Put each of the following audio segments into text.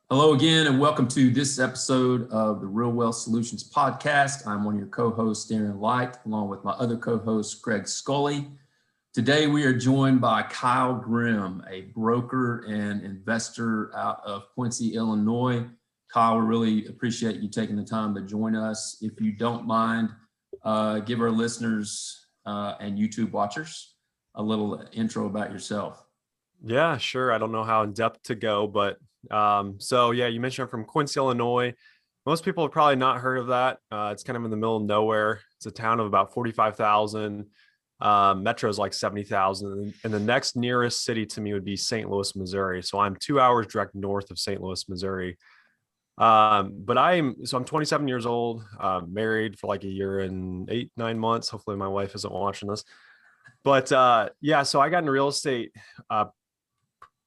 Hello again, and welcome to this episode of the Real Wealth Solutions podcast. I'm one of your co-hosts, Darren Light, along with my other co-host, Greg Scully. Today, we are joined by Kyle Grimm, a broker and investor out of Quincy, Illinois. Kyle, we really appreciate you taking the time to join us. If you don't mind, give our listeners and YouTube watchers a little intro about yourself. Yeah, sure. I don't know how in depth to go, but you mentioned I'm from Quincy, Illinois. Most people have probably not heard of that. It's kind of in the middle of nowhere. It's a town of about 45,000. Metro is like 70,000. And the next nearest city to me would be St. Louis, Missouri. So I'm 2 hours direct north of St. Louis, Missouri. I'm 27 years old, married for like a year and 8-9 months. Hopefully my wife isn't watching this. But so I got into real estate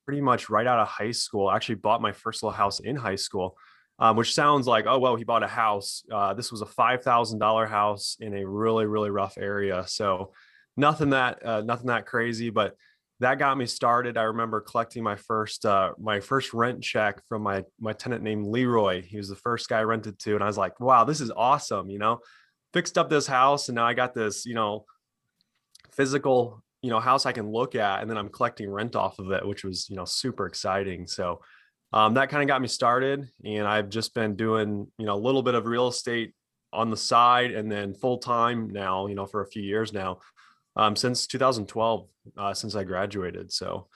pretty much right out of high school. I actually bought my first little house in high school, which sounds like, oh, well, he bought a house. This was a $5,000 house in a really, really rough area. So nothing that crazy, but that got me started. I remember collecting my first rent check from my tenant named Leroy. He was the first guy I rented to. And I was like, wow, this is awesome. Fixed up this house. And now I got this, physical house I can look at, and then I'm collecting rent off of it, which was, super exciting. So that kind of got me started, and I've just been doing, a little bit of real estate on the side and then full time now, for a few years now, since 2012, since I graduated. So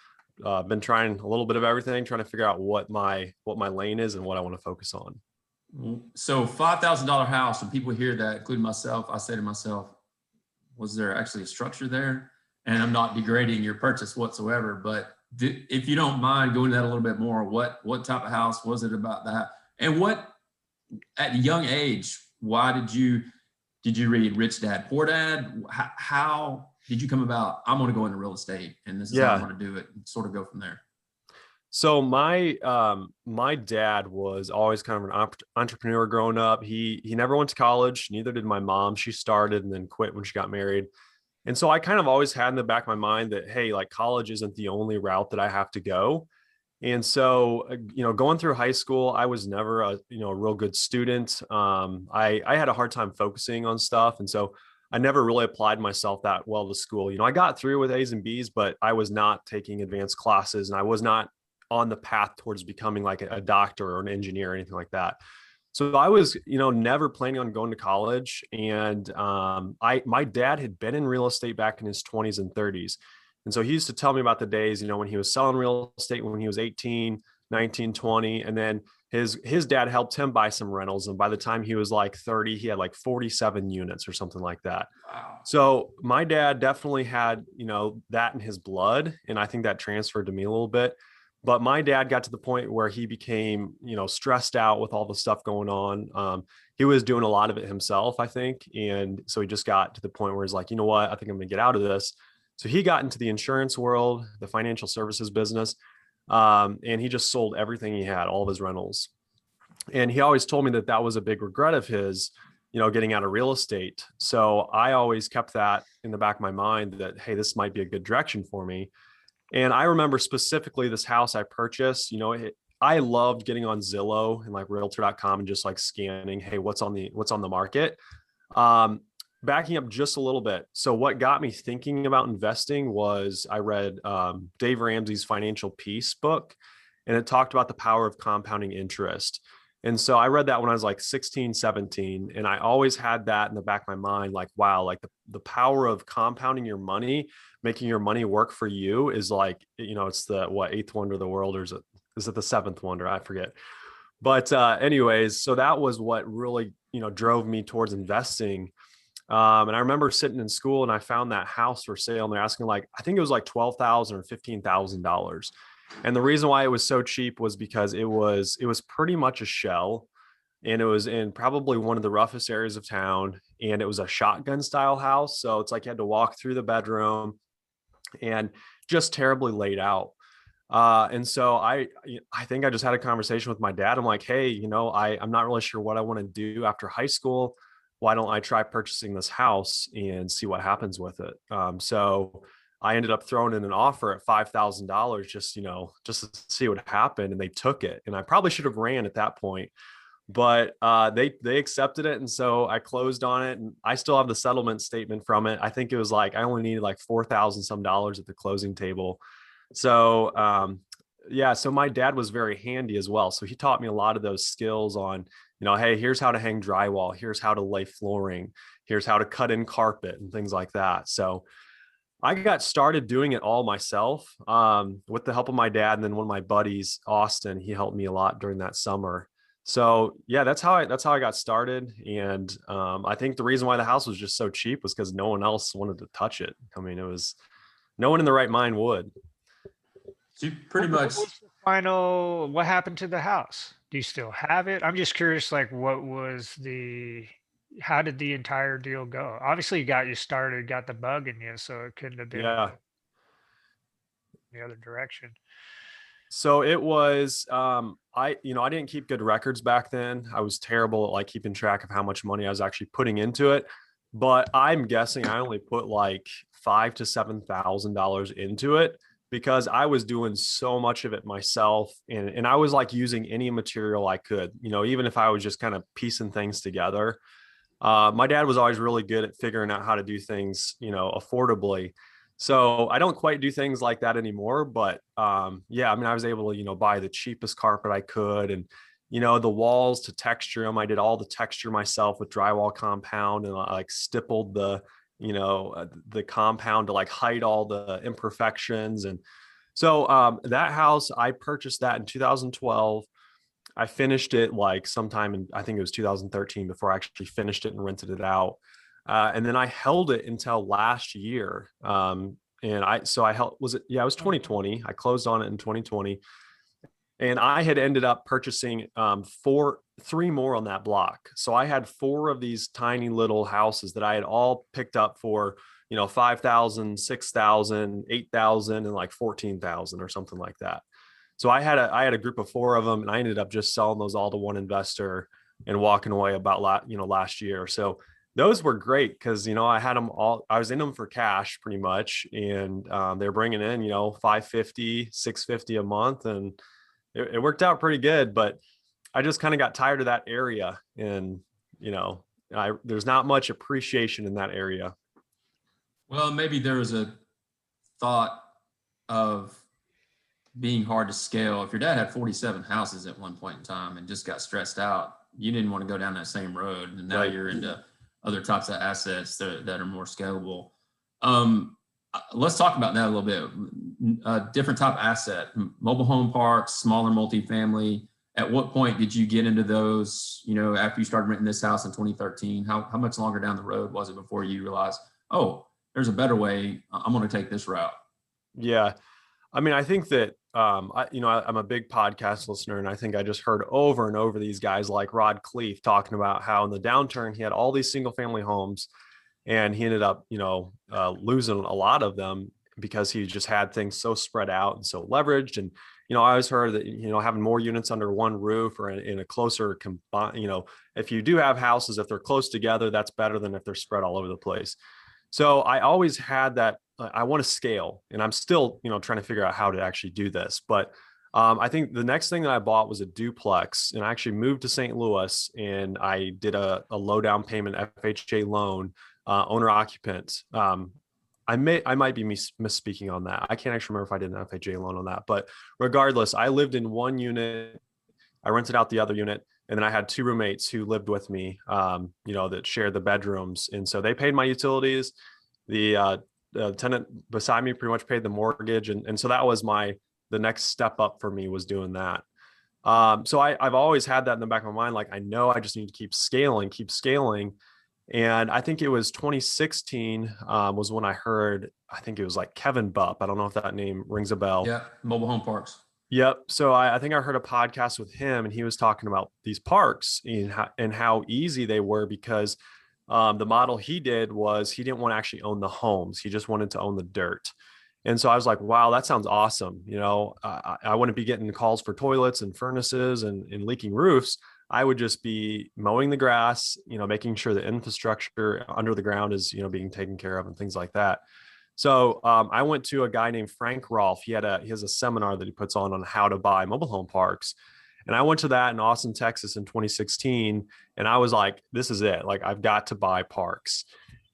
I've been trying a little bit of everything, trying to figure out what my lane is and what I want to focus on. So $5,000 house, when people hear that, including myself, I say to myself, was there actually a structure there? And I'm not degrading your purchase whatsoever, but if you don't mind going into that a little bit more, what type of house was it about that? And what, at a young age, why did you read Rich Dad, Poor Dad? How did you come about, I'm going to go into real estate and this is how I'm going to do it, and sort of go from there? So my dad was always kind of an entrepreneur growing up. He never went to college. Neither did my mom. She started and then quit when she got married. And so I kind of always had in the back of my mind that, hey, like college isn't the only route that I have to go. And so, going through high school, I was never a real good student. I had a hard time focusing on stuff. And so I never really applied myself that well to school. I got through with A's and B's, but I was not taking advanced classes, and I was not on the path towards becoming like a doctor or an engineer or anything like that. So I was, never planning on going to college. And my dad had been in real estate back in his 20s and 30s. And so he used to tell me about the days, when he was selling real estate when he was 18, 19, 20. And then his dad helped him buy some rentals. And by the time he was like 30, he had like 47 units or something like that. Wow. So my dad definitely had, that in his blood. And I think that transferred to me a little bit. But my dad got to the point where he became, stressed out with all the stuff going on. He was doing a lot of it himself, I think. And so he just got to the point where he's like, you know what, I think I'm going to get out of this. So he got into the insurance world, the financial services business. And he just sold everything he had, all of his rentals. And he always told me that was a big regret of his, getting out of real estate. So I always kept that in the back of my mind that, hey, this might be a good direction for me. And I remember specifically this house I purchased, I loved getting on Zillow and like realtor.com and just like scanning, hey, what's on the market? Backing up just a little bit. So what got me thinking about investing was I read Dave Ramsey's Financial Peace book, and it talked about the power of compounding interest. And so I read that when I was like 16, 17, and I always had that in the back of my mind, like, wow, like the power of compounding your money, making your money work for you is like, it's the eighth wonder of the world, or is it the seventh wonder? I forget. But anyways, so that was what really, drove me towards investing. And I remember sitting in school and I found that house for sale, and they're asking like, I think it was like $12,000 or $15,000. And the reason why it was so cheap was because it was pretty much a shell, and it was in probably one of the roughest areas of town, and it was a shotgun style house. So it's like you had to walk through the bedroom and just terribly laid out. And so I think I just had a conversation with my dad. I'm like, hey, I'm not really sure what I want to do after high school. Why don't I try purchasing this house and see what happens with it? So I ended up throwing in an offer at $5,000 just to see what happened, and they took it. And I probably should have ran at that point, but they accepted it, and so I closed on it, and I still have the settlement statement from it. I think it was like I only needed like $4,000 some dollars at the closing table. So yeah, so my dad was very handy as well. So he taught me a lot of those skills on, hey, here's how to hang drywall, here's how to lay flooring, here's how to cut in carpet and things like that. So I got started doing it all myself with the help of my dad, and then one of my buddies, Austin, he helped me a lot during that summer. So yeah, that's how I got started. And I think the reason why the house was just so cheap was because no one else wanted to touch it. I mean, it was no one in the right mind would. So you pretty much. What was the what happened to the house? Do you still have it? I'm just curious, like, how did the entire deal go? Obviously, you got you started, got the bug in you, so it couldn't have been Yeah. the other direction. So it was, I didn't keep good records back then. I was terrible at like keeping track of how much money I was actually putting into it. But I'm guessing I only put like $5,000 to $7,000 into it because I was doing so much of it myself. And I was like using any material I could, even if I was just kind of piecing things together. My dad was always really good at figuring out how to do things, affordably. So I don't quite do things like that anymore, but yeah, I mean, I was able to, buy the cheapest carpet I could, and, the walls to texture them. I did all the texture myself with drywall compound, and I like stippled the compound to like hide all the imperfections. And so that house, I purchased that in 2012. I finished it like sometime in, I think it was 2013 before I actually finished it and rented it out. And then I held it until last year. I held, it was 2020. I closed on it in 2020. And I had ended up purchasing three more on that block. So I had four of these tiny little houses that I had all picked up for, 5,000, 6,000, 8,000, and like 14,000 or something like that. So I had a group of four of them, and I ended up just selling those all to one investor and walking away about last year. So those were great because, I had them all, I was in them for cash pretty much. And they're bringing in, 550, 650 a month. And it worked out pretty good, but I just kind of got tired of that area. And, there's not much appreciation in that area. Well, maybe there was a thought of being hard to scale. If your dad had 47 houses at one point in time and just got stressed out, you didn't want to go down that same road. And now you're into other types of assets that are more scalable. Let's talk about that a little bit. Different type of asset, mobile home parks, smaller multifamily. At what point did you get into those, after you started renting this house in 2013? How much longer down the road was it before you realized, oh, there's a better way, I'm going to take this route? Yeah. I mean, I think that, I'm a big podcast listener, and I think I just heard over and over these guys like Rod Cleef talking about how in the downturn, he had all these single family homes, and he ended up, losing a lot of them because he just had things so spread out and so leveraged. And, I always heard that, having more units under one roof or in a closer if you do have houses, if they're close together, that's better than if they're spread all over the place. So I always had that. I want to scale, and I'm still, trying to figure out how to actually do this. But I think the next thing that I bought was a duplex, and I actually moved to St. Louis, and I did a low down payment FHA loan, owner occupant. I might be misspeaking on that. I can't actually remember if I did an FHA loan on that, but regardless, I lived in one unit. I rented out the other unit. And then I had two roommates who lived with me, that shared the bedrooms. And so they paid my utilities. The tenant beside me pretty much paid the mortgage. And so that was the next step up for me, was doing that. So I've always had that in the back of my mind. Like, I know I just need to keep scaling. And I think it was 2016 was when I heard, I think it was like Kevin Bupp. I don't know if that name rings a bell. Yeah. Mobile home parks. Yep. So I think I heard a podcast with him, and he was talking about these parks and how easy they were, because the model he did was he didn't want to actually own the homes. He just wanted to own the dirt. And so I was like, wow, that sounds awesome. I wouldn't be getting calls for toilets and furnaces and leaking roofs. I would just be mowing the grass, making sure the infrastructure under the ground is, being taken care of and things like that. So I went to a guy named Frank Rolfe. He has a seminar that he puts on how to buy mobile home parks. And I went to that in Austin, Texas in 2016. And I was like, this is it. Like, I've got to buy parks.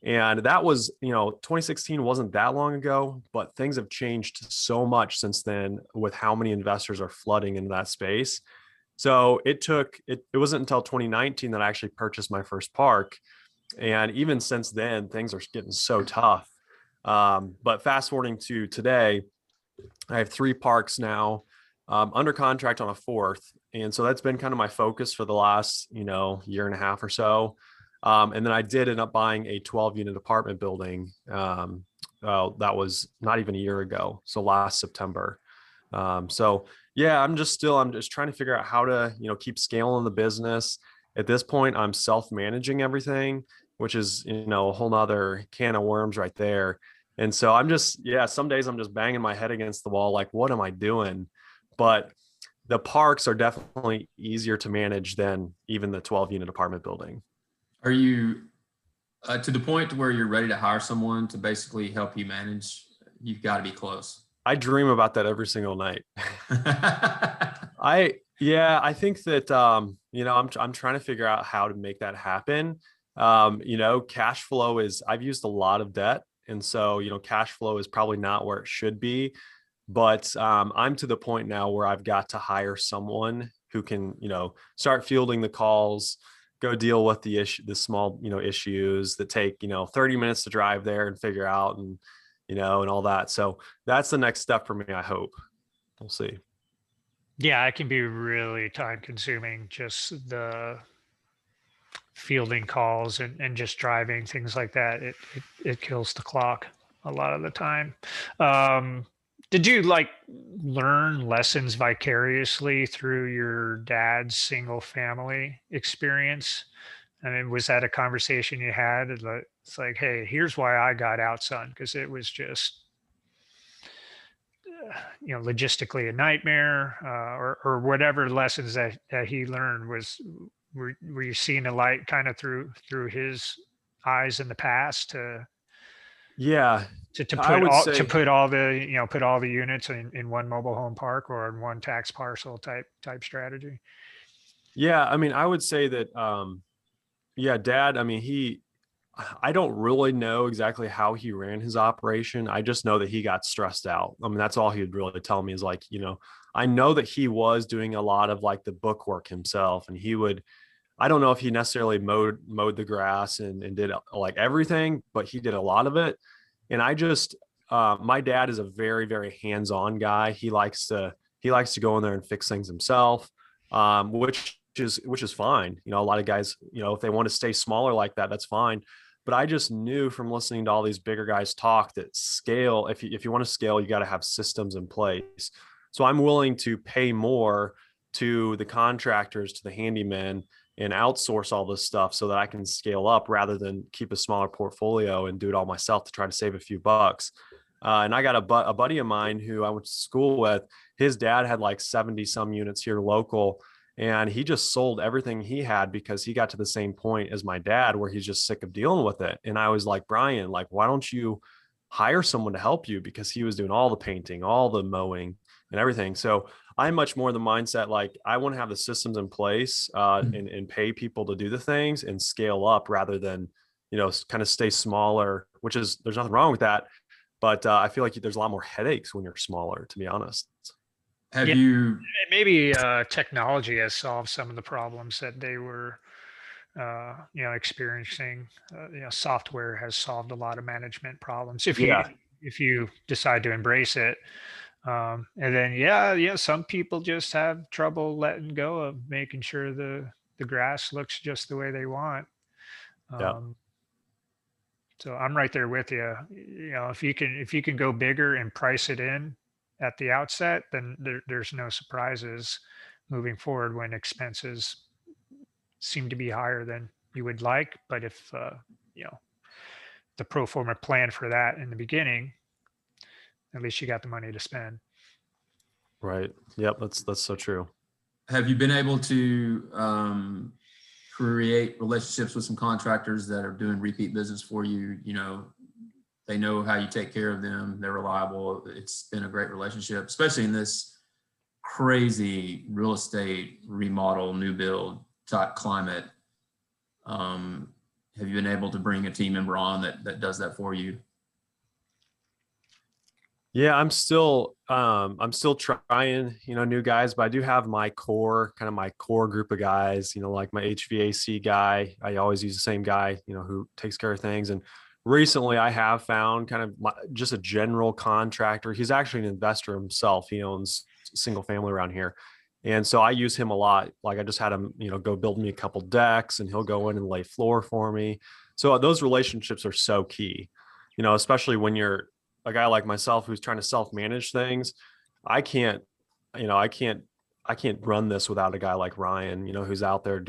And that was, 2016 wasn't that long ago, but things have changed so much since then with how many investors are flooding into that space. So it wasn't until 2019 that I actually purchased my first park. And even since then, things are getting so tough. But fast forwarding to today, I have 3 parks now, under contract on a 4th. And so that's been kind of my focus for the last, year and a half or so. And then I did end up buying a 12-unit apartment building. That was not even a year ago. So last September. So yeah, I'm just trying to figure out how to, keep scaling the business. At this point, I'm self-managing everything, which is, a whole nother can of worms right there. And so some days I'm just banging my head against the wall. Like, what am I doing? But the parks are definitely easier to manage than even the 12-unit apartment building. Are you to the point where you're ready to hire someone to basically help you manage? You've got to be close. I dream about that every single night. I think that, I'm trying to figure out how to make that happen. Cash flow I've used a lot of debt. And so, cash flow is probably not where it should be, but I'm to the point now where I've got to hire someone who can, start fielding the calls, go deal with the small, issues that take, 30 minutes to drive there and figure out and all that. So that's the next step for me, I hope. We'll see. Yeah, it can be really time consuming, just the fielding calls and just driving, things like that. It kills the clock a lot of the time. Did you learn lessons vicariously through your dad's single family experience? I mean, was that a conversation you had? It's like, hey, here's why I got out, son, because it was just logistically a nightmare, or whatever lessons that he learned. Were you seeing a light kind of through his eyes in the past Yeah, to I put would all say, to put all the put all the units in one mobile home park or in one tax parcel type strategy? yeah, I mean, I would say that, dad, I mean, I don't really know exactly how he ran his operation. I just know that he got stressed out. I mean, that's all he would really tell me is like, I know that he was doing a lot of like the book work himself, and I don't know if he necessarily mowed the grass and did like everything, but he did a lot of it. And my dad is a very, very hands-on guy. He likes to go in there and fix things himself, which is fine. A lot of guys, if they want to stay smaller like that, that's fine. But I just knew from listening to all these bigger guys talk that scale, if you want to scale, you got to have systems in place. So I'm willing to pay more to the contractors, to the handymen, and outsource all this stuff so that I can scale up rather than keep a smaller portfolio and do it all myself to try to save a few bucks. And I got a buddy of mine who I went to school with. His dad had like 70 some units here local, and he just sold everything he had because he got to the same point as my dad where he's just sick of dealing with it. And I was like, Brian, like, why don't you hire someone to help you? Because he was doing all the painting, all the mowing and everything. So I'm much more in the mindset, like, I want to have the systems in place, and pay people to do the things and scale up rather than, kind of stay smaller, there's nothing wrong with that. But I feel like there's a lot more headaches when you're smaller, to be honest. Have Yeah, you? maybe technology has solved some of the problems that they were experiencing. Software has solved a lot of management problems Yeah. if you decide to embrace it. And then some people just have trouble letting go of making sure the grass looks just the way they want. Yeah. um, so I'm right there with you. If you can go bigger and price it in at the outset, then there's no surprises moving forward when expenses seem to be higher than you would like. But if the pro forma plan for that in the beginning, at least you got the money to spend. Right. Yep. That's so true. Have you been able to create relationships with some contractors that are doing repeat business for you, They know how you take care of them. They're reliable. It's been a great relationship, especially in this crazy real estate remodel, new build type climate. Have you been able to bring a team member on that does that for you? Yeah, I'm still trying, new guys, but I do have my core, kind of my core group of guys, like my HVAC guy. I always use the same guy, who takes care of things. And recently I have found kind of just a general contractor. He's actually an investor himself. He owns single family around here. And so I use him a lot. Like I just had him, go build me a couple decks and he'll go in and lay floor for me. So those relationships are so key, especially when you're a guy like myself who's trying to self-manage things. I can't, I can't run this without a guy like Ryan, who's out there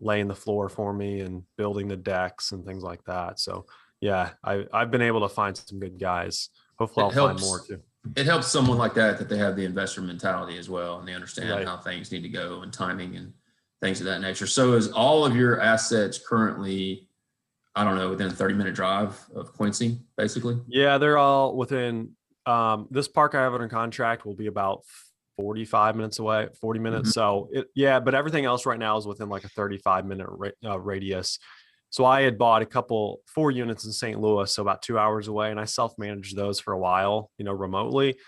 laying the floor for me and building the decks and things like that. So yeah, I've been able to find some good guys. Hopefully I'll find more too. It helps someone like that they have the investor mentality as well, and they understand Right. how things need to go and timing and things of that nature. So is all of your assets currently, I don't know, within a 30-minute drive of Quincy, basically? Yeah, they're all within, this park I have under contract will be about 45 minutes away, 40 minutes. Mhm. So but everything else right now is within like a 35-minute radius. So I had bought 4 units in St. Louis, so about 2 hours away, and I self-managed those for a while, remotely.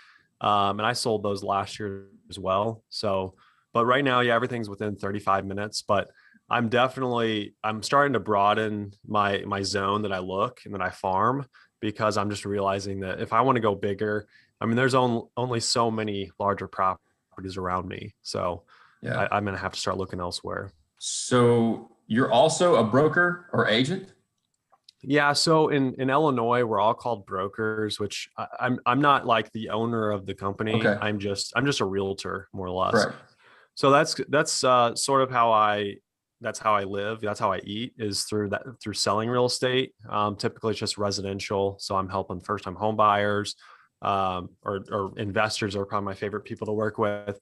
And I sold those last year as well. So, but right now, yeah, everything's within 35 minutes, but I'm starting to broaden my zone that I look and that I farm, because I'm just realizing that if I want to go bigger, I mean, there's only so many larger properties around me. So Yeah. I'm going to have to start looking elsewhere. So you're also a broker or agent? Yeah, so in Illinois, we're all called brokers, which I'm not like the owner of the company. Okay. I'm just a realtor, more or less. Right. So that's sort of that's how I live. That's how I eat, is through selling real estate. Typically, it's just residential. So I'm helping first time home buyers, or investors are probably my favorite people to work with.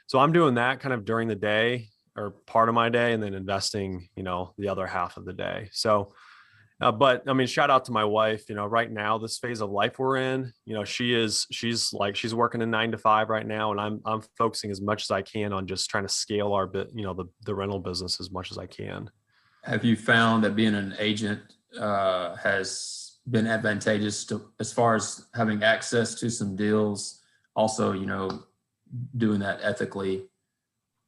So I'm doing that kind of during the day or part of my day, and then investing, the other half of the day. So. But I mean, shout out to my wife, right now, this phase of life we're in, she's working a 9 to 5 right now. And I'm focusing as much as I can on just trying to scale our bit, the rental business as much as I can. Have you found that being an agent has been advantageous as far as having access to some deals? Also, doing that ethically.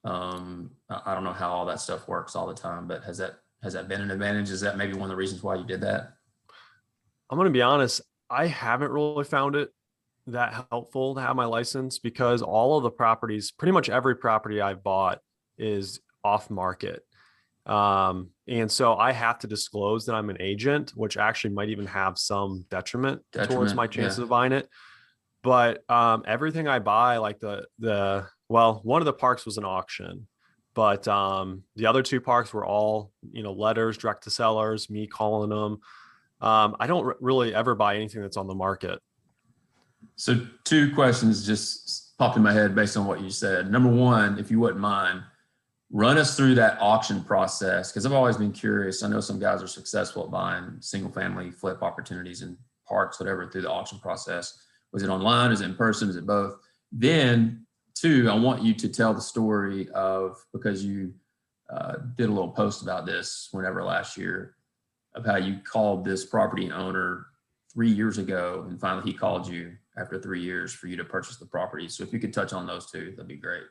I don't know how all that stuff works all the time, but has that been an advantage? Is that maybe one of the reasons why you did that? I'm going to be honest. I haven't really found it that helpful to have my license, because all of the properties, pretty much every property I've bought is off market. And so I have to disclose that I'm an agent, which actually might even have some detriment towards my chances of buying it. But everything I buy, like one of the parks was an auction, but the other 2 parks were all, letters direct to sellers, me calling them. I don't really ever buy anything that's on the market. So 2 questions just popped in my head based on what you said. Number one, if you wouldn't mind, run us through that auction process, because I've always been curious. I know some guys are successful at buying single family flip opportunities in parks, whatever, through the auction process. Was it online? Is it in person? Is it both? Then 2, I want you to tell the story of, because you did a little post about this whenever last year, of how you called this property owner 3 years ago, and finally he called you after 3 years for you to purchase the property. So if you could touch on those 2, that'd be great.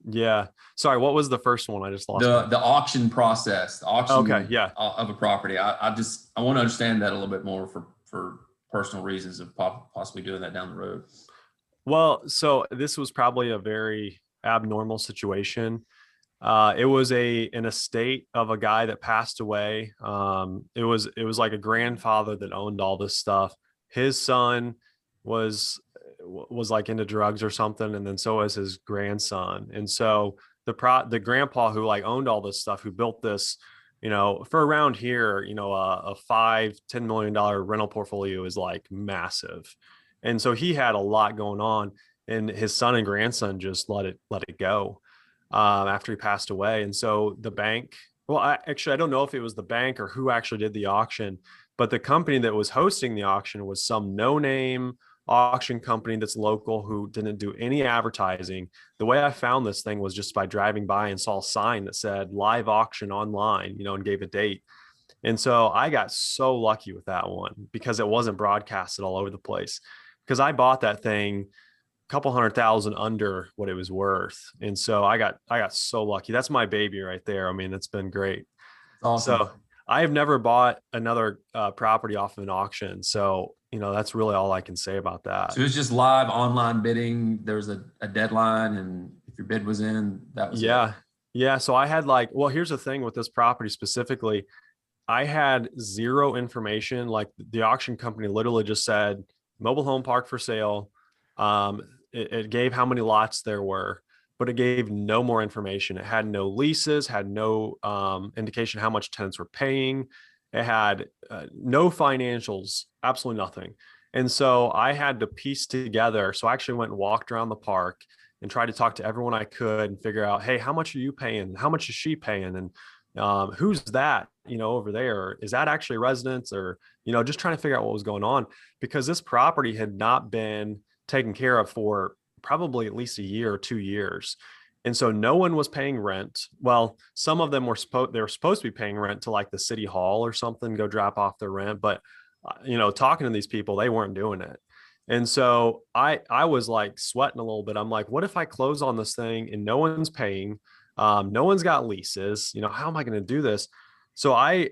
Yeah. Sorry, what was the first one? I just lost the auction process, the auction Okay, yeah. of a property. I want to understand that a little bit more for personal reasons of possibly doing that down the road. Well, so this was probably a very abnormal situation. It was an estate of a guy that passed away. It was like a grandfather that owned all this stuff. His son was like into drugs or something, and then so was his grandson. And so the grandpa who like owned all this stuff, who built this, for around here, a $5-10 million rental portfolio is like massive. And so he had a lot going on, and his son and grandson just let it go after he passed away. And so the bank, well, I don't know if it was the bank or who actually did the auction. But the company that was hosting the auction was some no-name auction company that's local who didn't do any advertising. The way I found this thing was just by driving by and saw a sign that said live auction online, and gave a date. And so I got so lucky with that one because it wasn't broadcasted all over the place. Because I bought that thing a couple 100,000 under what it was worth. And so I got so lucky. That's my baby right there. I mean, it's been great. Awesome. So I have never bought another property off of an auction. So, that's really all I can say about that. So it's just live online bidding. There was a deadline, and if your bid was in, that was Yeah. it. Yeah. So I had here's the thing with this property specifically. I had zero information. Like the auction company literally just said mobile home park for sale. It gave how many lots there were, but it gave no more information. It had no leases, had no indication how much tenants were paying. It had no financials, absolutely nothing. And so I had to piece together. So I actually went and walked around the park and tried to talk to everyone I could and figure out, hey, how much are you paying? How much is she paying? And who's that, over there? Is that actually residents? Or, just trying to figure out what was going on, because this property had not been taken care of for probably at least a year or 2 years. And so no one was paying rent. Well, some of them were supposed to be paying rent to like the city hall or something, go drop off their rent. But, talking to these people, they weren't doing it. And so I was like sweating a little bit. I'm like, what if I close on this thing and no one's paying? No one's got leases. How am I going to do this? So I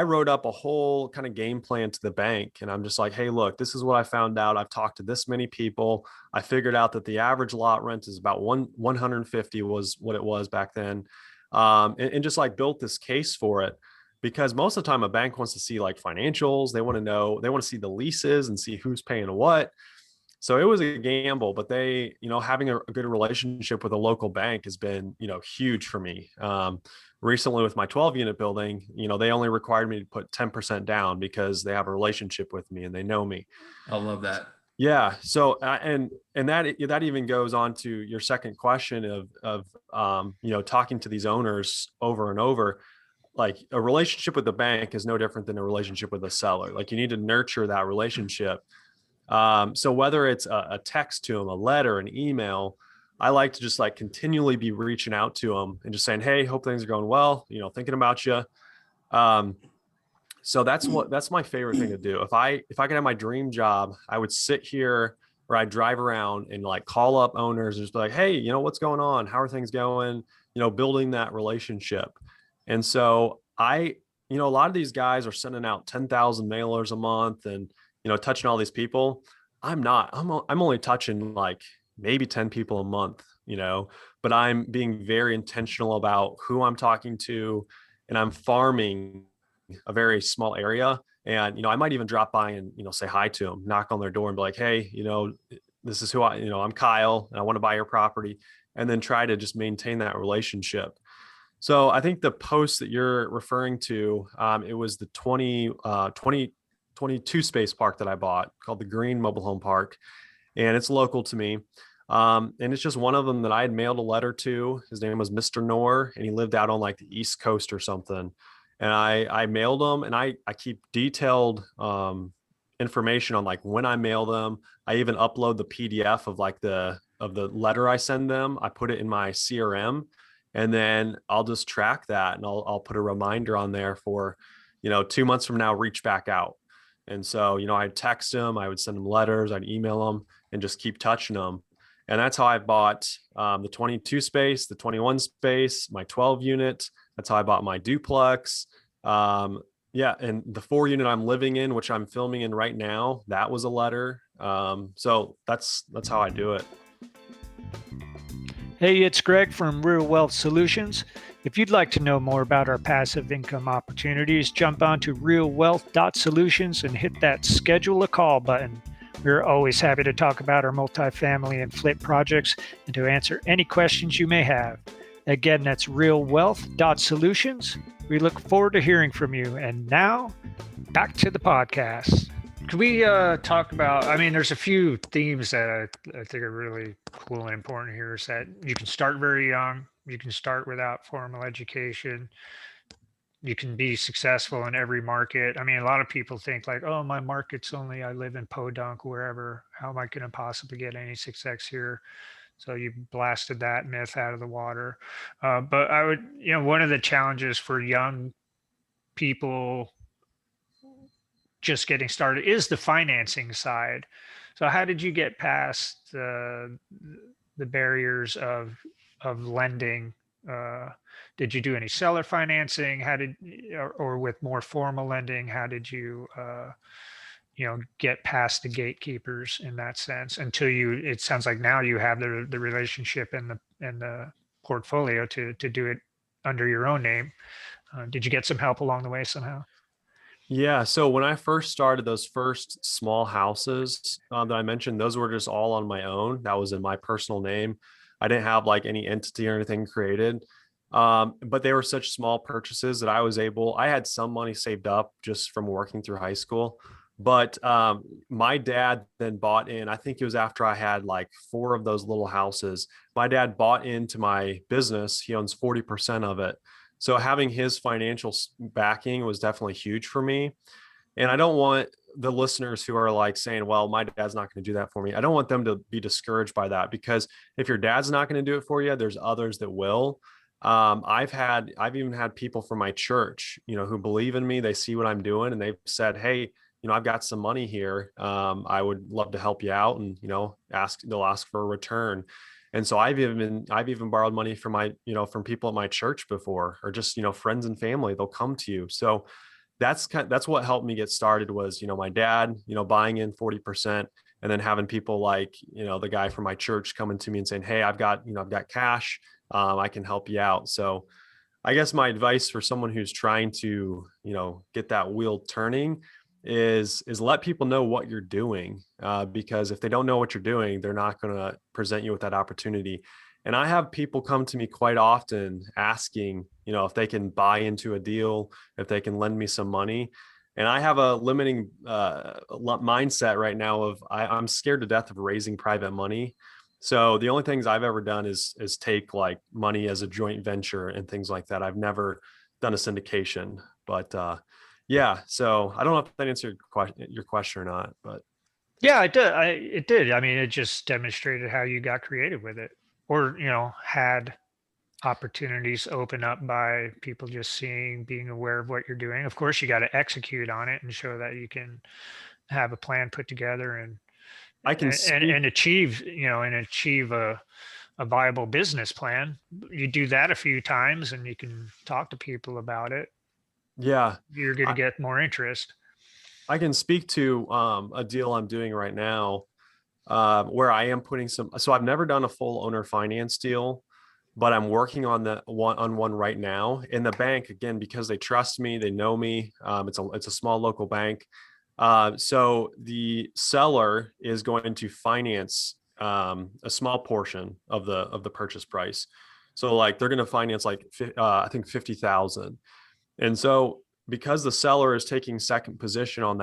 wrote up a whole kind of game plan to the bank, and I'm just like, hey, look, this is what I found out. I've talked to this many people. I figured out that the average lot rent is about 150 was what it was back then. And just like built this case for it, because most of the time a bank wants to see like financials. They want to see the leases and see who's paying what. So it was a gamble, but they, having a good relationship with a local bank has been, huge for me. Recently with my 12 unit building, they only required me to put 10% down because they have a relationship with me and they know me. I love that. Yeah. So, and that even goes on to your second question of talking to these owners over and over. Like a relationship with the bank is no different than a relationship with a seller. Like you need to nurture that relationship. So whether it's a text to them, a letter, an email, I like to just like continually be reaching out to them and just saying, hey, hope things are going well, thinking about you. So that's my favorite thing to do. If I could have my dream job, I would sit here or I'd drive around and like call up owners and just be like, hey, what's going on? How are things going? Building that relationship. And so a lot of these guys are sending out 10,000 mailers a month and, touching all these people. I'm only touching like maybe 10 people a month, but I'm being very intentional about who I'm talking to, and I'm farming a very small area. And, I might even drop by and, say hi to them, knock on their door and be like, hey, this is who I'm Kyle and I want to buy your property, and then try to just maintain that relationship. So I think the post that you're referring to, it was the 22 space park that I bought called the Green Mobile Home Park, and it's local to me. And it's just one of them that I had mailed a letter to. His name was Mr. Noor, and he lived out on like the East Coast or something. And I mailed them, and I keep detailed information on like when I mail them. I even upload the PDF of like the letter I send them. I put it in my CRM, and then I'll just track that, and I'll put a reminder on there for, 2 months from now, reach back out. And so, I'd text them, I would send them letters, I'd email them, and just keep touching them. And that's how I bought the 22 space, the 21 space, my 12 unit. That's how I bought my duplex. Yeah. And the 4 unit I'm living in, which I'm filming in right now, that was a letter. So that's how I do it. Hey, it's Greg from Real Wealth Solutions. If you'd like to know more about our passive income opportunities, jump onto realwealth.solutions and hit that schedule a call button. We're always happy to talk about our multifamily and flip projects and to answer any questions you may have. Again, that's realwealth.solutions. We look forward to hearing from you. And now, back to the podcast. Could we talk about, there's a few themes that I think are really cool and important here. Is that you can start very young. You can start without formal education. you can be successful in every market. I mean, a lot of people think like, oh, my market's only, I live in Podunk, wherever. How am I going to possibly get any success here? So you blasted that myth out of the water. But I would, one of the challenges for young people just getting started is the financing side. So how did you get past the barriers of lending? Did you do any seller financing? How did, or with more formal lending, how did you, get past the gatekeepers in that sense until it sounds like now you have the relationship and the portfolio to do it under your own name. Did you get some help along the way somehow? Yeah. So when I first started, those first small houses that I mentioned, those were just all on my own. That was in my personal name. I didn't have like any entity or anything created. But they were such small purchases that I had some money saved up just from working through high school. But my dad then bought in, I think it was after I had like 4 of those little houses. My dad bought into my business. He owns 40% of it. So having his financial backing was definitely huge for me. And I don't want the listeners who are like saying, well, my dad's not going to do that for me. I don't want them to be discouraged by that, because if your dad's not going to do it for you, there's others that will. I've even had people from my church, who believe in me. They see what I'm doing and they've said, hey, I've got some money here. I would love to help you out, and, they'll ask for a return. And so I've even borrowed money from from people at my church before, or just, friends and family. They'll come to you. So that's what helped me get started was, my dad, buying in 40%, and then having people like, the guy from my church coming to me and saying, hey, I've got cash. I can help you out. So I guess my advice for someone who's trying to, get that wheel turning is let people know what you're doing, because if they don't know what you're doing, they're not going to present you with that opportunity. And I have people come to me quite often asking, if they can buy into a deal, if they can lend me some money. And I have a limiting mindset right now of I'm scared to death of raising private money. So the only things I've ever done is take like money as a joint venture and things like that. I've never done a syndication, but yeah. So I don't know if that answered your question or not, but Yeah, it did. It did. I mean, it just demonstrated how you got creative with it, or had opportunities open up by people just seeing, being aware of what you're doing. Of course, you got to execute on it and show that you can have a plan put together and I can speak. achieve, achieve a viable business plan. You do that a few times and you can talk to people about it. Yeah. You're going to get more interest. I can speak to a deal I'm doing right now, where I am putting so I've never done a full owner finance deal, but I'm working on one right now. In the bank, again, because they trust me, they know me. It's a small local bank. So the seller is going to finance a small portion of the purchase price. So like they're going to finance like I think 50,000. And so because the seller is taking second position on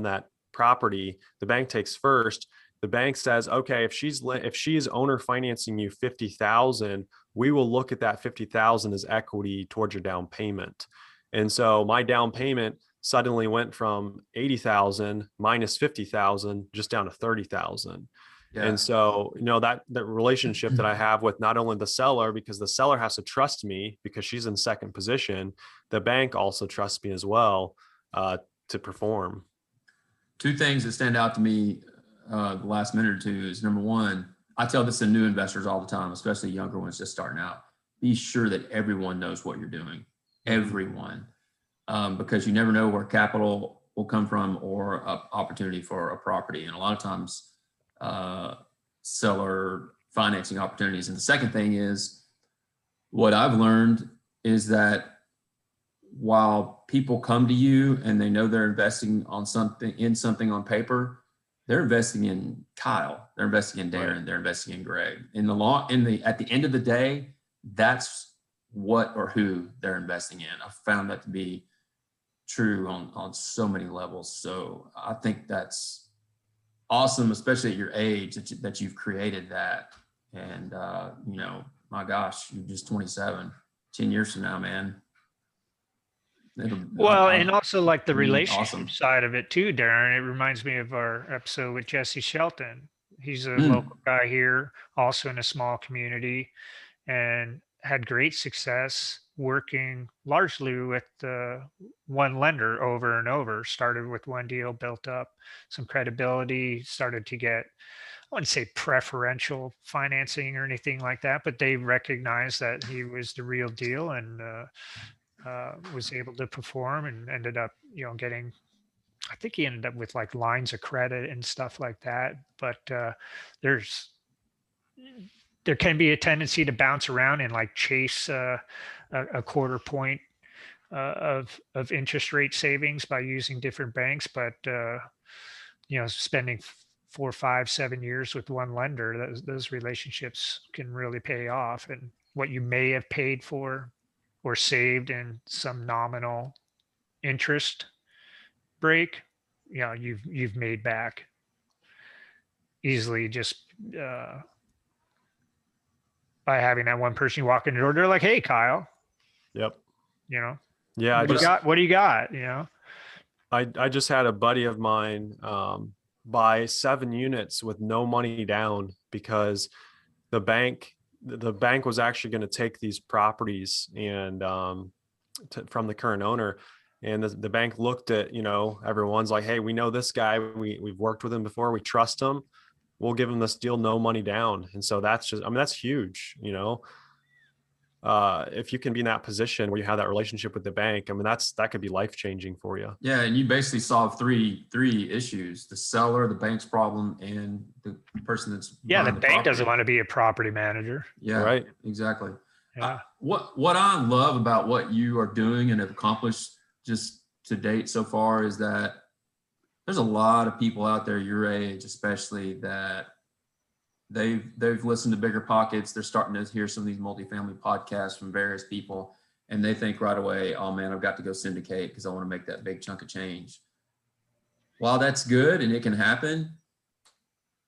that property, the bank takes first. The bank says, okay, if she's owner financing you 50,000, we will look at that 50,000 as equity towards your down payment. And so my down payment suddenly went from 80,000 minus 50,000 just down to 30,000. Yeah. And so, that relationship that I have with not only the seller, because the seller has to trust me because she's in second position, the bank also trusts me as well to perform. 2 things that stand out to me the last minute or two is, number one, I tell this to new investors all the time, especially younger ones just starting out. Be sure that everyone knows what you're doing, everyone, because you never know where capital will come from or an opportunity for a property. And a lot of times, seller financing opportunities. And the second thing is, what I've learned is that while people come to you and they know they're investing in something on paper, they're investing in Kyle, they're investing in Darren, right. They're investing in Greg. At the end of the day, that's what or who they're investing in. I've found that to be true on so many levels. So I think that's awesome, especially at your age, that you've created that. And my gosh, you're just 27. 10 years from now, man, Well, and also like the relationship awesome. side of it too, Darren. It reminds me of our episode with Jesse Shelton. He's a Mm. local guy here, also in a small community, and had great success working largely with one lender over and over. Started with one deal, built up some credibility, started to get, I wouldn't say preferential financing or anything like that, but they recognized that he was the real deal, and was able to perform, and ended up, getting, I think he ended up with like lines of credit and stuff like that. But there's, there can be a tendency to bounce around and like chase a quarter point of interest rate savings by using different banks. But spending 4, 5, 7 years with one lender, those relationships can really pay off. And what you may have paid for or saved in some nominal interest break, you've made back easily, just uh, by having that one person you walk in the door. They're like, "Hey, Kyle, Yep. you know, Yeah. what do you got? What do you got?" I just had a buddy of mine buy 7 units with no money down because the bank was actually going to take these properties and from the current owner, and the bank looked at, everyone's like, hey, we know this guy, we've worked with him before, we trust him, we'll give him this deal, no money down. And so that's just, I mean, that's huge. If you can be in that position where you have that relationship with the bank, I mean, that could be life changing for you. Yeah, and you basically solve three issues: the seller, the bank's problem, and the person that's Yeah, the buying bank doesn't property. want to be a property manager. Yeah, right. Exactly. Yeah. What I love about what you are doing and have accomplished just to date so far is that there's a lot of people out there your age, especially, that they've listened to Bigger Pockets. They're starting to hear some of these multifamily podcasts from various people, and they think right away, oh man, I've got to go syndicate because I want to make that big chunk of change. While that's good and it can happen,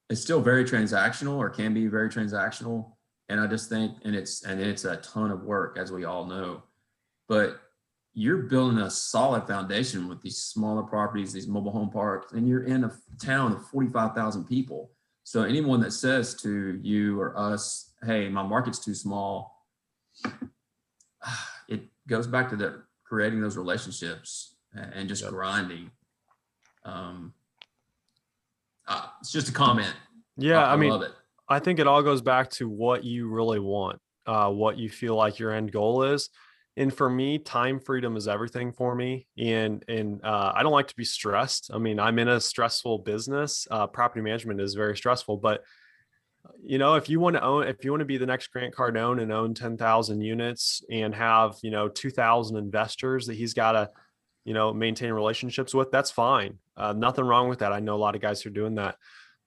it's still very transactional, or can be very transactional. And I just think, and it's a ton of work, as we all know, but you're building a solid foundation with these smaller properties, these mobile home parks, and you're in a town of 45,000 people. So anyone that says to you or us, hey, my market's too small, it goes back to creating those relationships and just grinding. It's just a comment. Yeah, I mean, love it. I think it all goes back to what you really want, what you feel like your end goal is. And for me, time freedom is everything for me. And I don't like to be stressed. I mean, I'm in a stressful business. Property management is very stressful, but if you want to be the next Grant Cardone and own 10,000 units and have, 2,000 investors that he's got to, maintain relationships with, that's fine. Nothing wrong with that. I know a lot of guys who are doing that.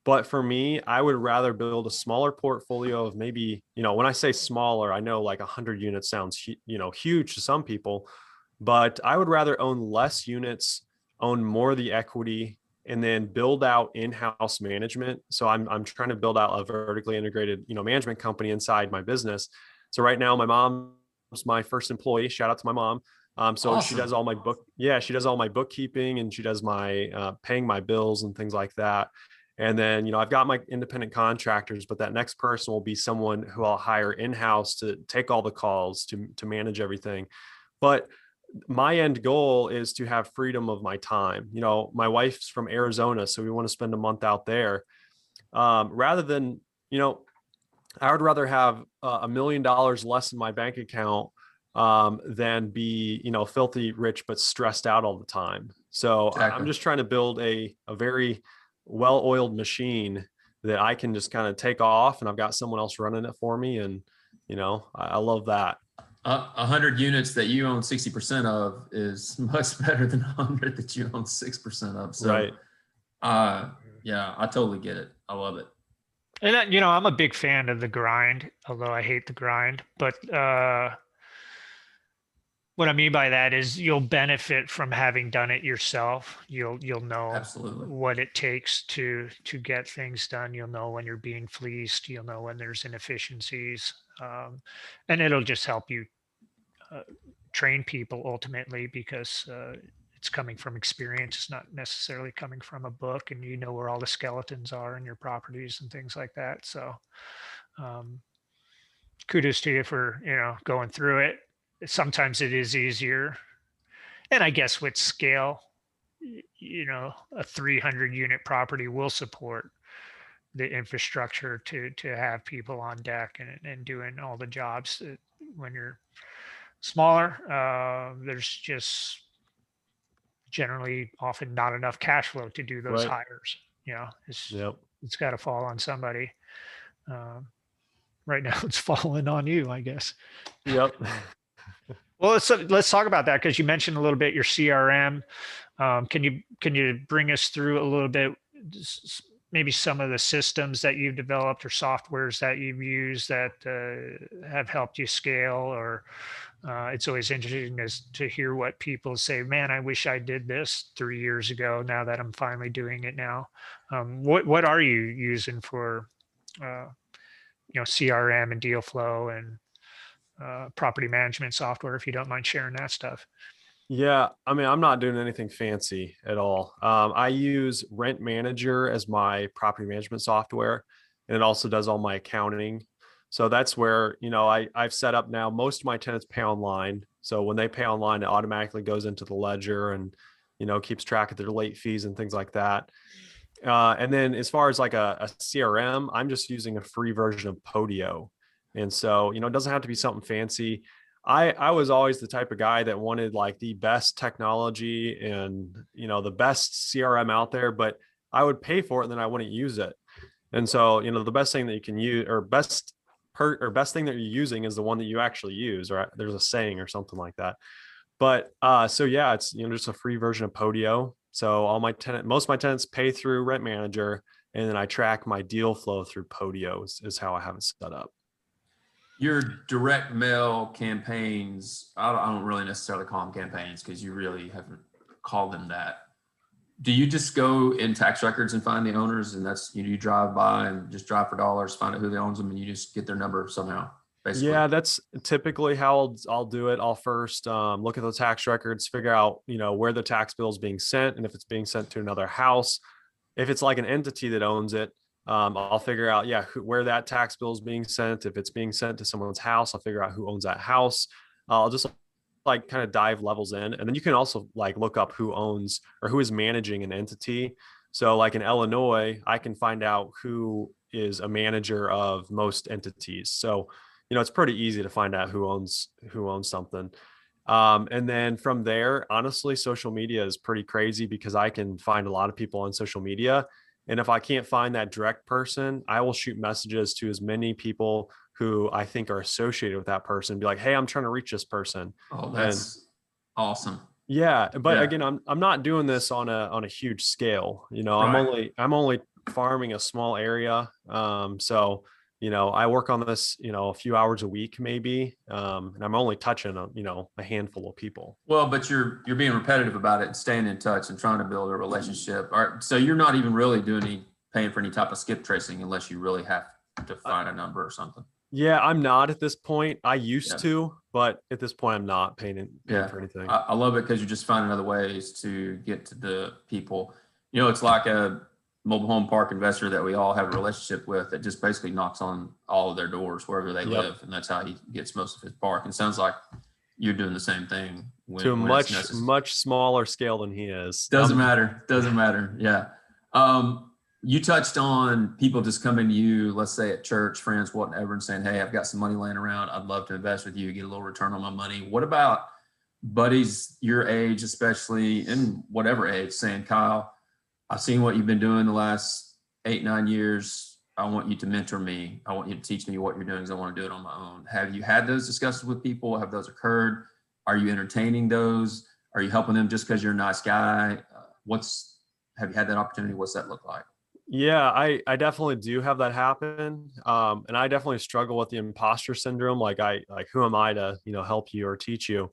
But for me, I would rather build a smaller portfolio of maybe, when I say smaller, I know like 100 units sounds, huge to some people, but I would rather own less units, own more of the equity, and then build out in-house management. So I'm trying to build out a vertically integrated, management company inside my business. So right now, my mom's my first employee. Shout out to my mom. So awesome. She does all my she does all my bookkeeping, and she does my paying my bills and things like that. And then, I've got my independent contractors, but that next person will be someone who I'll hire in-house to take all the calls, to manage everything. But my end goal is to have freedom of my time. My wife's from Arizona, so we want to spend a month out there. Rather than, I would rather have $1 million less in my bank account than be, filthy rich, but stressed out all the time. So exactly. I'm just trying to build a very well-oiled machine that I can just kind of take off, and I've got someone else running it for me. And, I love that. 100 units that you own 60% of is much better than 100 that you own 6% of. So, right. Yeah, I totally get it. I love it. And I'm a big fan of the grind, although I hate the grind. But what I mean by that is you'll benefit from having done it yourself. You'll know absolutely what it takes to get things done. You'll know when you're being fleeced. You'll know when there's inefficiencies, and it'll just help you train people ultimately, because it's coming from experience. It's not necessarily coming from a book, and you know where all the skeletons are in your properties and things like that. So um, kudos to you for, going through it. Sometimes it is easier. And I guess with scale, a 300 unit property will support the infrastructure to have people on deck and doing all the jobs. When you're smaller, there's just generally often not enough cash flow to do those Right. hires. It's Yep. it's got to fall on somebody. Um, right now, it's falling on you, I guess. Yep. Well, let's talk about that, because you mentioned a little bit your CRM. Can you bring us through a little bit, maybe some of the systems that you've developed or softwares that you've used that have helped you scale? Or it's always interesting to hear what people say. Man, I wish I did this 3 years ago. Now that I'm finally doing it now, what are you using for CRM and deal flow and property management software, if you don't mind sharing that stuff? Yeah, I mean, I'm not doing anything fancy at all. I use Rent Manager as my property management software, and it also does all my accounting. So that's where, I've set up now, most of my tenants pay online. So when they pay online, it automatically goes into the ledger and, keeps track of their late fees and things like that. And then as far as like a CRM, I'm just using a free version of Podio. And so, it doesn't have to be something fancy. I was always the type of guy that wanted like the best technology and, the best CRM out there, but I would pay for it and then I wouldn't use it. And so, the best thing that you can use, or best thing that you're using is the one that you actually use, right? There's a saying or something like that. But so yeah, it's just a free version of Podio. So most of my tenants pay through Rent Manager, and then I track my deal flow through Podio is how I have it set up. Your direct mail campaigns, I don't really necessarily call them campaigns because you really haven't called them that. Do you just go in tax records and find the owners, and that's, you drive by and just drive for dollars, find out who owns them, and you just get their number somehow, basically? Yeah, that's typically how I'll do it. I'll first look at the tax records, figure out, where the tax bill is being sent, and if it's being sent to another house. If it's like an entity that owns it, I'll figure out, where that tax bill is being sent. If it's being sent to someone's house, I'll figure out who owns that house. I'll just like kind of dive levels in. And then you can also like look up who owns or who is managing an entity. So like in Illinois, I can find out who is a manager of most entities. So, it's pretty easy to find out who owns something. And then from there, honestly, social media is pretty crazy because I can find a lot of people on social media. And if I can't find that direct person, I will shoot messages to as many people who I think are associated with that person, be like, hey, I'm trying to reach this person. Oh, that's awesome. Yeah. But Yeah. again, I'm not doing this on a huge scale. Right. I'm only farming a small area. So I work on this, a few hours a week, maybe. And I'm only touching a handful of people. Well, but you're being repetitive about it and staying in touch and trying to build a relationship. All right, so you're not even really paying for any type of skip tracing unless you really have to find a number or something. Yeah, I'm not at this point. I used to, but at this point I'm not paying for anything. I love it because you're just finding other ways to get to the people. It's like a mobile home park investor that we all have a relationship with that just basically knocks on all of their doors wherever they live. And that's how he gets most of his park. And it sounds like you're doing the same thing to a much smaller scale than he is. Doesn't matter. Yeah. You touched on people just coming to you, let's say at church, friends, whatever, and saying, hey, I've got some money laying around. I'd love to invest with you, get a little return on my money. What about buddies your age, especially in whatever age, saying, Kyle, I've seen what you've been doing the last 8-9 years. I want you to mentor me. I want you to teach me what you're doing because I want to do it on my own. Have you had those discussions with people? Have those occurred? Are you entertaining those? Are you helping them just because you're a nice guy? Have you had that opportunity? What's that look like? Yeah, I definitely do have that happen. And I definitely struggle with the imposter syndrome. Like who am I to, help you or teach you?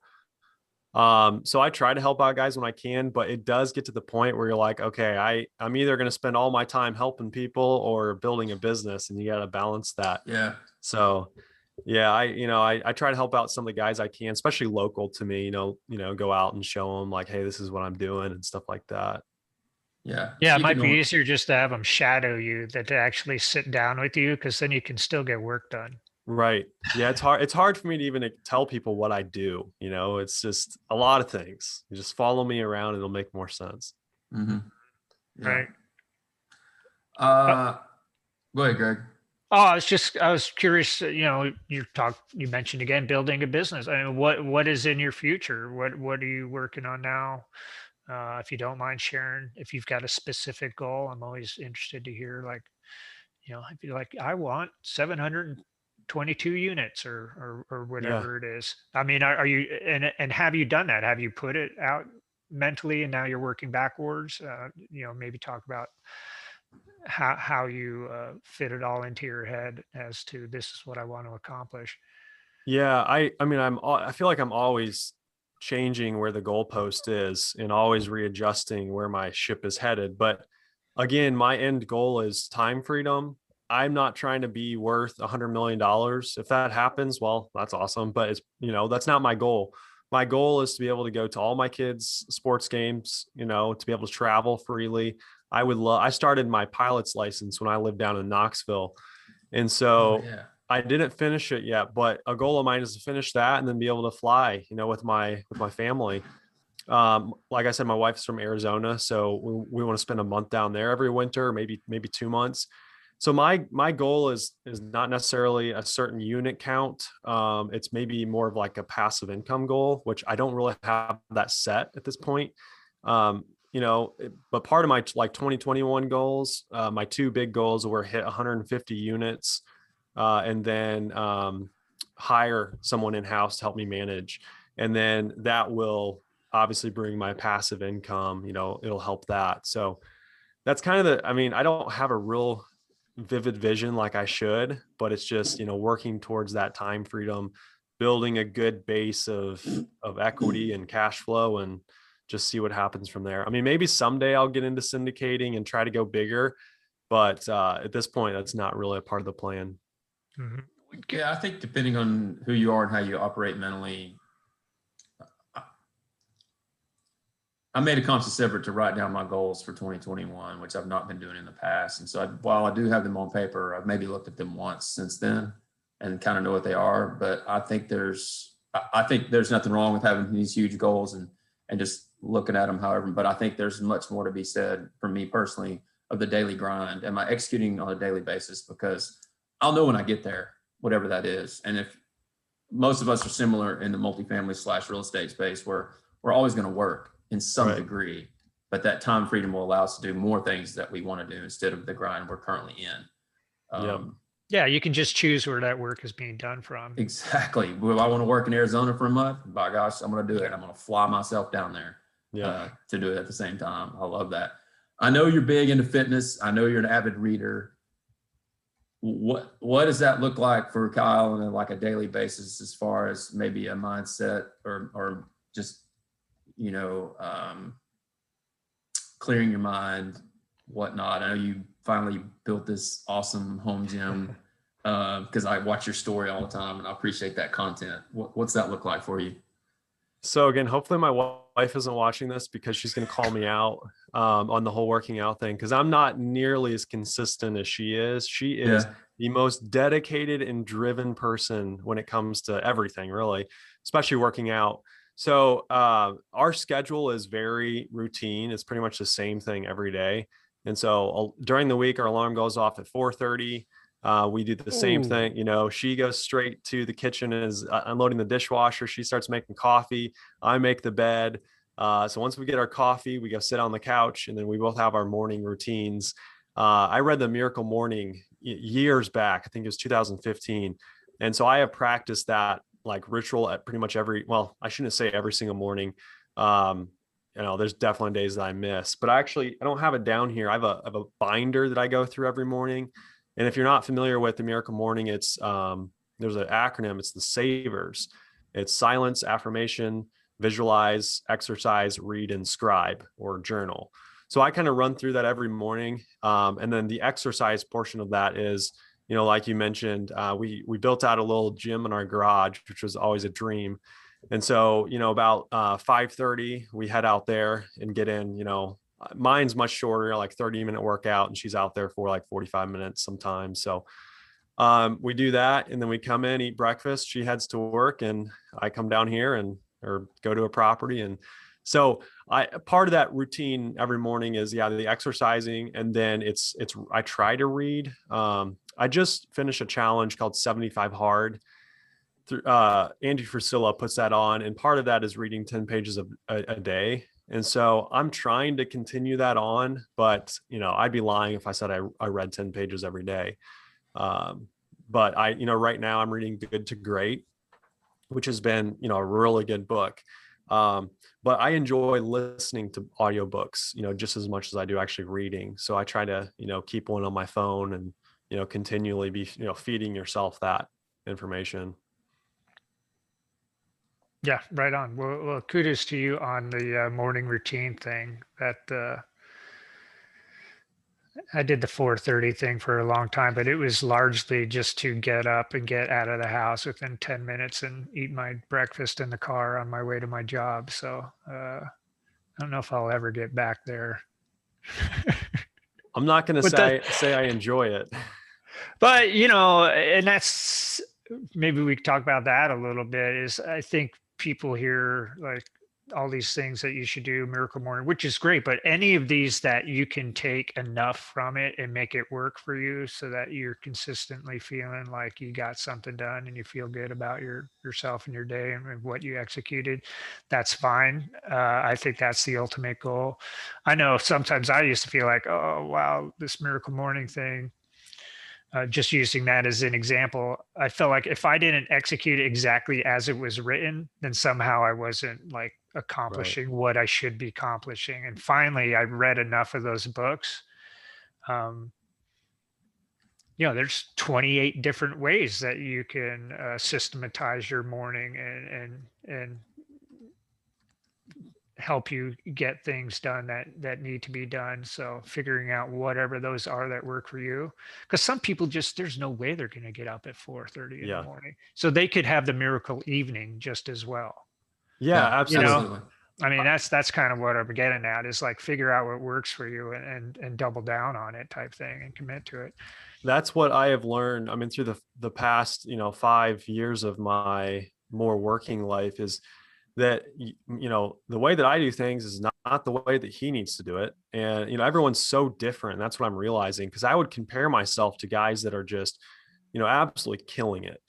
So I try to help out guys when I can, but it does get to the point where you're like, okay, I'm either going to spend all my time helping people or building a business, and you got to balance that. Yeah. So Yeah, I try to help out some of the guys I can, especially local to me, go out and show them like, hey, this is what I'm doing and stuff like that. Yeah. Yeah, it might Speaking be on, easier just to have them shadow you than to actually sit down with you, because then you can still get work done. Right. Yeah, it's hard. It's hard for me to even tell people what I do. It's just a lot of things. You just follow me around, it'll make more sense. hmm yeah. Right. Uh, Uh, Go ahead, Greg. oh, I was curious, you mentioned again, building a business. I mean, what is in your future? What are you working on now? If you don't mind sharing, if you've got a specific goal, I'm always interested to hear, like, if you're like, I want 722 units, or Yeah. whatever it is. I mean, are you, and have you done that? Have you put it out mentally and now you're working backwards? Maybe talk about how you fit it all into your head as to, this is what I want to accomplish. Yeah. I feel like I'm always changing where the goalpost is and always readjusting where my ship is headed. But again, my end goal is time freedom. I'm not trying to be worth $100 million. If that happens, well, that's awesome. But that's not my goal. My goal is to be able to go to all my kids' sports games, to be able to travel freely. I started my pilot's license when I lived down in Knoxville. And Oh so yeah. I didn't finish it yet, but a goal of mine is to finish that and then be able to fly, with my family. Like I said, my wife's from Arizona, so we want to spend a month down there every winter, maybe 2 months. So my goal is not necessarily a certain unit count. It's maybe more of like a passive income goal, which I don't really have that set at this point. But part of my like 2021 goals, my two big goals were hit 150 units, and then hire someone in house to help me manage, and then that will obviously bring my passive income. It'll help that. So that's kind of I don't have a real vivid vision like I should, but it's just, working towards that time freedom, building a good base of equity and cash flow, and just see what happens from there. I mean, maybe someday I'll get into syndicating and try to go bigger, but at this point, that's not really a part of the plan. Mhm. Yeah, I think depending on who you are and how you operate mentally, I made a conscious effort to write down my goals for 2021, which I've not been doing in the past. And so while I do have them on paper, I've maybe looked at them once since then and kind of know what they are. But I think there's nothing wrong with having these huge goals and just looking at them however. But I think there's much more to be said for me personally of the daily grind. Am I executing on a daily basis? Because I'll know when I get there, whatever that is. And if most of us are similar in the multifamily / real estate space, where we're always going to work in some Right. degree, but that time freedom will allow us to do more things that we want to do instead of the grind we're currently in. Yep. Yeah, you can just choose where that work is being done from. Exactly. Well, I want to work in Arizona for a month. By gosh, I'm going to do it. I'm going to fly myself down there Yeah. to do it at the same time. I love that. I know you're big into fitness. I know you're an avid reader. What does that look like for Kyle on like a daily basis, as far as maybe a mindset or just clearing your mind, whatnot? I know you finally built this awesome home gym because I watch your story all the time and I appreciate that content. What's that look like for you? So again, hopefully my wife isn't watching this, because she's going to call me out on the whole working out thing, because I'm not nearly as consistent as she is. She is Yeah. the most dedicated and driven person when it comes to everything, really, especially working out. So our schedule is very routine. It's pretty much the same thing every day. And so during the week, our alarm goes off at 4:30. We do the same Ooh. thing. She goes straight to the kitchen and is unloading the dishwasher. She starts making coffee. I make the bed. So once we get our coffee, we go sit on the couch, and then we both have our morning routines. I read The Miracle Morning years back. I think it was 2015. And so I have practiced that like ritual at pretty much well, I shouldn't say every single morning. There's definitely days that I miss, but I don't have it down here. I have a binder that I go through every morning. And if you're not familiar with The Miracle Morning, it's there's an acronym. It's the SAVERS. It's silence, affirmation, visualize, exercise, read, and scribe, or journal. So I kind of run through that every morning. And then the exercise portion of that is like you mentioned, we built out a little gym in our garage, which was always a dream. And so, about 5:30, we head out there and get in, mine's much shorter, like 30-minute workout, and she's out there for like 45 minutes sometimes. So we do that, and then we come in, eat breakfast. She heads to work, and I come down here or go to a property. And so part of that routine every morning is the exercising, and then I try to read. I just finished a challenge called 75 Hard. Andy Frisilla puts that on, and part of that is reading 10 pages a day. And so I'm trying to continue that on, but I'd be lying if I said I read 10 pages every day. But right now I'm reading Good to Great, which has been, a really good book. But I enjoy listening to audiobooks, just as much as I do actually reading. So I try to, keep one on my phone and, continually be, feeding yourself that information. Yeah, right on. Well, kudos to you on the morning routine thing. That I did the 4:30 thing for a long time, but it was largely just to get up and get out of the house within 10 minutes and eat my breakfast in the car on my way to my job. So I don't know if I'll ever get back there. I'm not going to say I enjoy it. But, and that's, maybe we could talk about that a little bit, is I think people hear like all these things that you should do, Miracle Morning, which is great, but any of these that you can take enough from it and make it work for you so that you're consistently feeling like you got something done and you feel good about yourself and your day and what you executed, that's fine. I think that's the ultimate goal. I know sometimes I used to feel like, oh, wow, this Miracle Morning thing, just using that as an example, I felt like if I didn't execute exactly as it was written, then somehow I wasn't like accomplishing what I should be accomplishing. And finally, I read enough of those books. There's 28 different ways that you can systematize your morning and help you get things done that need to be done. So figuring out whatever those are that work for you, because some people just, there's no way they're going to get up at 4:30 in the morning, so they could have the miracle evening just as well. Yeah, absolutely. I mean, that's kind of what I'm getting at, is like figure out what works for you and double down on it type thing and commit to it. That's what I have learned. I mean, through the past, 5 years of my more working life, is that, the way that I do things is not the way that he needs to do it. And, everyone's so different. That's what I'm realizing, because I would compare myself to guys that are just, absolutely killing it.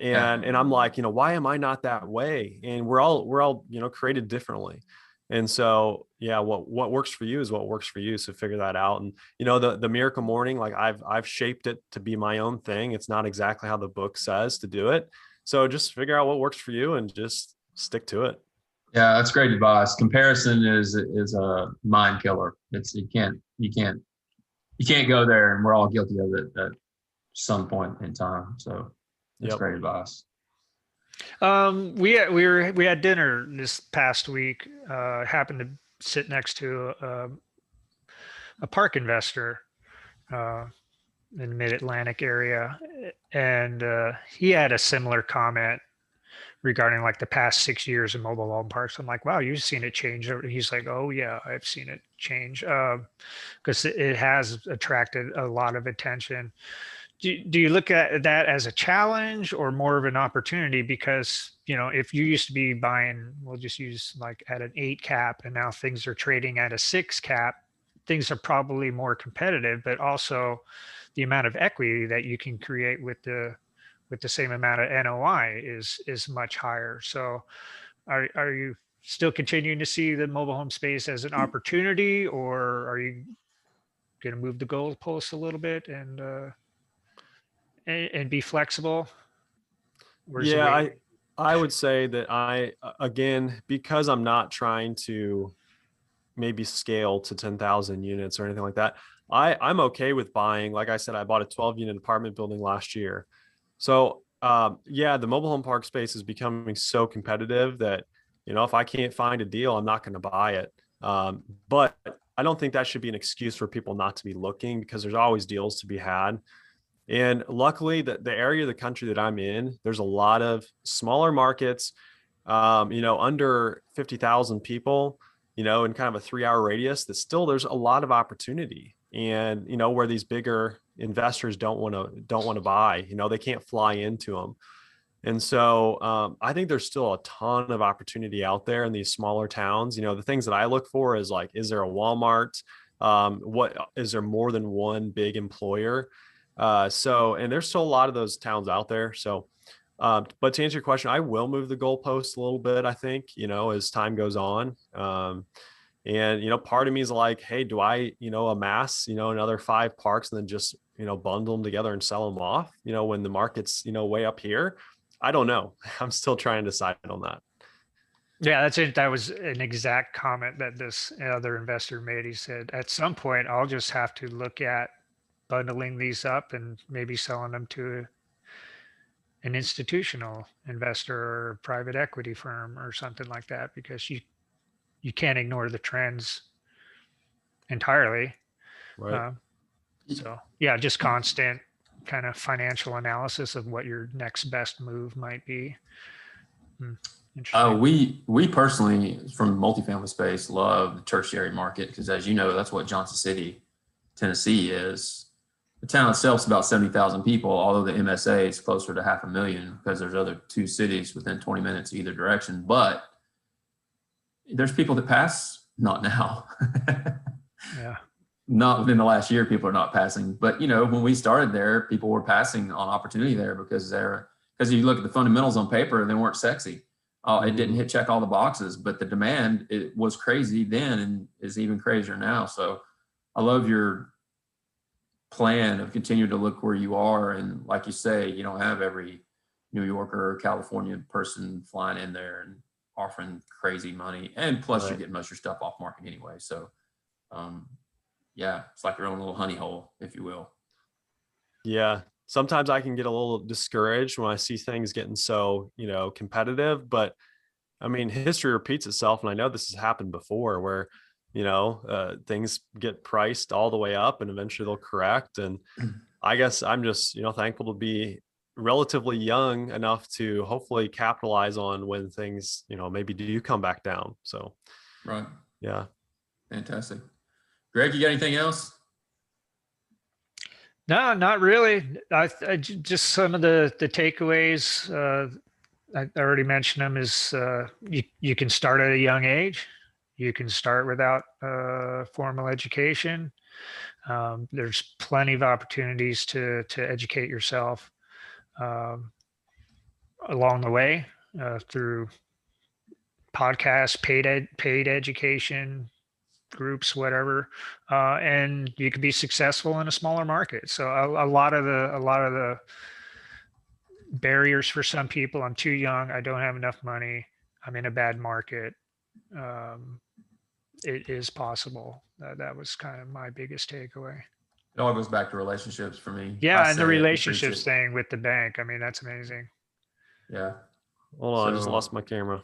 And I'm like, why am I not that way? And we're all, created differently. And so, what works for you is what works for you. So figure that out. And, the Miracle Morning, like I've shaped it to be my own thing. It's not exactly how the book says to do it. So just figure out what works for you and just stick to it. Yeah, that's great advice. Comparison is a mind killer. You can't go there, and we're all guilty of it at some point in time. So that's great advice. We had dinner this past week. Happened to sit next to a park investor in the Mid-Atlantic area, and he had a similar comment regarding like the past 6 years of mobile home parks. I'm like, wow, you've seen it change. He's like, oh yeah, I've seen it change, because it has attracted a lot of attention. Do you look at that as a challenge or more of an opportunity? Because, if you used to be buying, we'll just use like at an 8 cap, and now things are trading at a 6 cap, things are probably more competitive, but also the amount of equity that you can create with the same amount of NOI is much higher. So are you still continuing to see the mobile home space as an opportunity, or are you going to move the goalposts a little bit and be flexible? I would say that again, because I'm not trying to maybe scale to 10,000 units or anything like that, I'm okay with buying. Like I said, I bought a 12-unit apartment building last year. So the mobile home park space is becoming so competitive that, if I can't find a deal, I'm not going to buy it. But I don't think that should be an excuse for people not to be looking, because there's always deals to be had. And luckily, the area of the country that I'm in, there's a lot of smaller markets, under 50,000 people, in kind of a 3-hour radius, that still there's a lot of opportunity. And, where these bigger investors don't want to buy, they can't fly into them. And so I think there's still a ton of opportunity out there in these smaller towns. The things that I look for is like, is there a Walmart? What is there more than one big employer? And there's still a lot of those towns out there. So, but to answer your question, I will move the goalposts a little bit, I think, as time goes on. And part of me is like, hey, do I, amass, another 5 parks and then just, bundle them together and sell them off, when the market's, way up here? I don't know. I'm still trying to decide on that. Yeah, that's it. That was an exact comment that this other investor made. He said, at some point, I'll just have to look at bundling these up and maybe selling them to an institutional investor or private equity firm or something like that, because you can't ignore the trends entirely. Right. So yeah, just constant kind of financial analysis of what your next best move might be. We personally, from the multifamily space, love the tertiary market because, as you know, that's what Johnson City, Tennessee is. The town itself is about 70,000 people, although the MSA is closer to 500,000 because there's other 2 cities within 20 minutes either direction. But there's people that pass, not now. Yeah. Not within the last year, people are not passing. But, when we started there, people were passing on opportunity there because you look at the fundamentals on paper, they weren't sexy. It didn't check all the boxes, but the demand, it was crazy then and is even crazier now. So I love your plan of continuing to look where you are. And like you say, you don't have every New Yorker or California person flying in there and offering crazy money. And plus you're getting most of your stuff off market anyway. So, yeah, it's like your own little honey hole, if you will. Yeah. Sometimes I can get a little discouraged when I see things getting so, competitive, but I mean, history repeats itself. And I know this has happened before where, things get priced all the way up and eventually they'll correct. And I guess I'm just, thankful to be relatively young enough to hopefully capitalize on when things, maybe do come back down. So, right. Yeah. Fantastic. Greg, you got anything else? No, not really. Just some of the takeaways. I already mentioned them. Is you can start at a young age. You can start without formal education. There's plenty of opportunities to educate yourself along the way through podcasts, paid education groups, whatever, and you could be successful in a smaller market. So a lot of the barriers for some people: I'm too young, I don't have enough money, I'm in a bad market. It is possible. That was kind of my biggest takeaway. It all goes back to relationships for me. Yeah, and the relationships thing with the bank. I mean, that's amazing. Yeah. Hold on, I just lost my camera.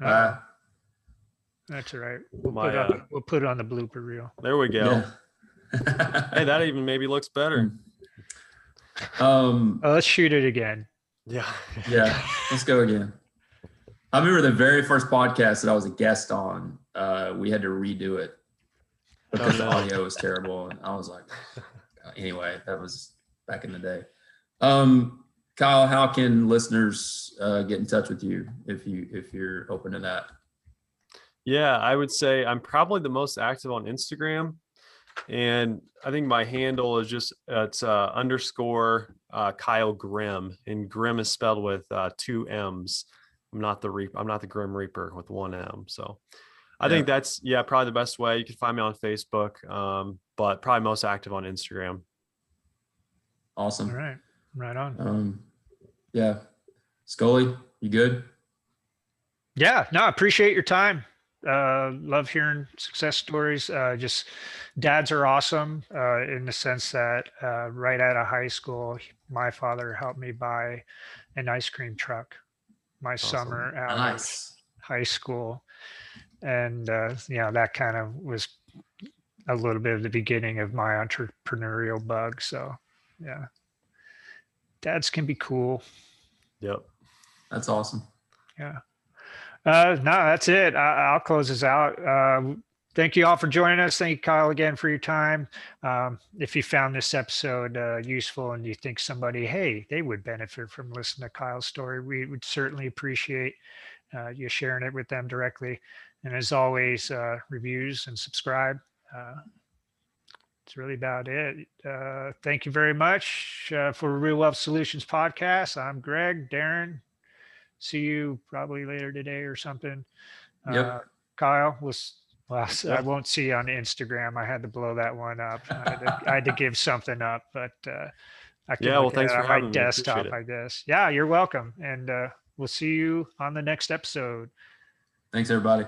That's all right. We'll put it on the blooper reel. There we go. Yeah. Hey, that even maybe looks better. Let's shoot it again. Yeah. Yeah. Let's go again. I remember the very first podcast that I was a guest on, we had to redo it because the audio was terrible. And I was like, anyway, that was back in the day. Kyle, how can listeners get in touch with you if you're open to that? Yeah, I would say I'm probably the most active on Instagram. And I think my handle is just, it's _, Kyle Grimm, and Grimm is spelled with 2 M's. I'm not the Grim Reaper with 1 M. So I think that's, probably the best way. You can find me on Facebook, but probably most active on Instagram. Awesome. All right. Right on. Yeah. Scully, you good? Yeah, no, I appreciate your time. Love hearing success stories. Just dads are awesome in the sense that right out of high school, my father helped me buy an ice cream truck my summer out of high school. And, that kind of was a little bit of the beginning of my entrepreneurial bug. So, yeah. dads can be cool. Yep. That's awesome. Yeah. No, that's it. I'll close this out. Thank you all for joining us. Thank you, Kyle, again for your time. If you found this episode useful and you think somebody, hey, they would benefit from listening to Kyle's story, we would certainly appreciate you sharing it with them directly. And as always, reviews and subscribe. That's really about it. Thank you very much for Real Wealth Solutions Podcast. I'm Greg, Darren. See you probably later today or something. Yep. Kyle, I Yep. won't see you on Instagram. I had to blow that one up. I had to give something up, but I can Yeah, well, look at thanks it for on my having me. Appreciate desktop, it. I guess. Yeah, you're welcome. And we'll see you on the next episode. Thanks, everybody.